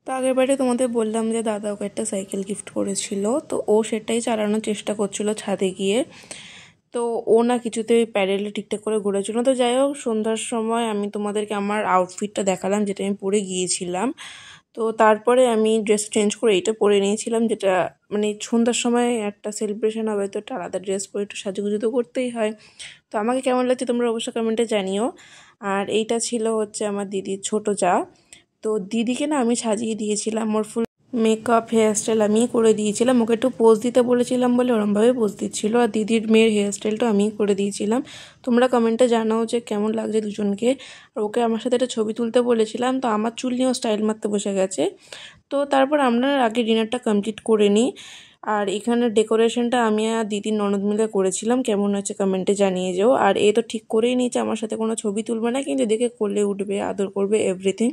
তো আগেরবারে তোমাদের বললাম যে দাদা ওকে একটা সাইকেল গিফট করেছিল, তো ও সেটাই চালানোর চেষ্টা করছিল ছাদে গিয়ে। তো ও না কিছুতে প্যাডেলে ঠিকঠাক করে ঘুরেছিল। তো যাই হোক, সন্ধ্যার সময় আমি তোমাদেরকে আমার আউটফিটটা দেখালাম যেটা আমি পরে গিয়েছিলাম। তো তারপরে আমি ড্রেস চেঞ্জ করে এইটা পরে নিয়েছিলাম, যেটা মানে সন্ধ্যার সময় একটা সেলিব্রেশন হবে, তো একটা আলাদা ড্রেস পরে একটু সাজুগুজু তো করতেই হয়। তো আমাকে কেমন লাগছে তোমরা অবশ্যই কমেন্টে জানিও। আর এইটা ছিল হচ্ছে আমার দিদির ছোট যা। তো দিদিকে না আমি সাজিয়ে দিয়েছিলাম, ওর ফুল মেকআপ হেয়ার স্টাইল আমিই করে দিয়েছিলাম। ওকে একটু পোজ দিতে বলেছিলাম বলে ওরমভাবে পোজ দিচ্ছিলো, আর দিদির মেয়ের হেয়ার স্টাইলটা আমিই করে দিয়েছিলাম। তোমরা কমেন্টে জানাও যে কেমন লাগছে দুজনকে। আর ওকে আমার সাথে একটা ছবি তুলতে বলেছিলাম, তো আমার চুল নিয়েও স্টাইল মারতে বসে গেছে। তো তারপর আমরা আগে ডিনারটা কমপ্লিট করে নিই। আর এখানে ডেকোরেশনটা আমি আর দিদির ননদ মিলে করেছিলাম, কেমন হয়েছে কমেন্টে জানিয়ে যাও। আর এ তো ঠিক করেই নিয়েছে আমার সাথে কোনো ছবি তুলবে না, কিন্তু দেখে কোলে উঠবে, আদর করবে, এভরিথিং।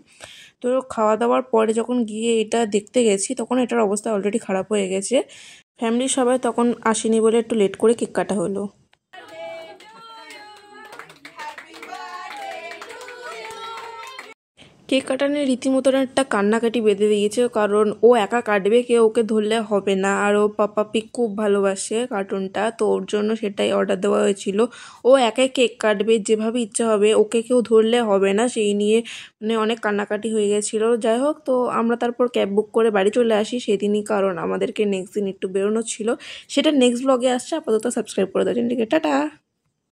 তো খাওয়া দাওয়ার পরে যখন গিয়ে এটা দেখতে গেছি, তখন এটার অবস্থা অলরেডি খারাপ হয়ে গেছে। ফ্যামিলির সবাই তখন আসেনি বলে একটু লেট করে কেক কাটা হলো। কেক কাটানোর রীতিমতন একটা কান্নাকাটি বেঁধে দিয়েছে, কারণ ও একা কাটবে, কেউ ওকে ধরলে হবে না। আর ও পাপা পিক খুব ভালোবাসে কার্টুনটা, তো ওর জন্য সেটাই অর্ডার দেওয়া হয়েছিল। ও একাই কেক কাটবে, যেভাবে ইচ্ছা হবে, ওকে কেউ ধরলে হবে না, সেই নিয়ে মানে অনেক কান্নাকাটি হয়ে গেছিলো। যাই হোক, তো আমরা তারপর ক্যাব বুক করে বাড়ি চলে আসি সেদিনই, কারণ আমাদেরকে নেক্সট দিন একটু বেরোনো ছিল। সেটা নেক্সট ব্লগে আসছে, আপাতত সাবস্ক্রাইব করে দেওয়া। টাটা।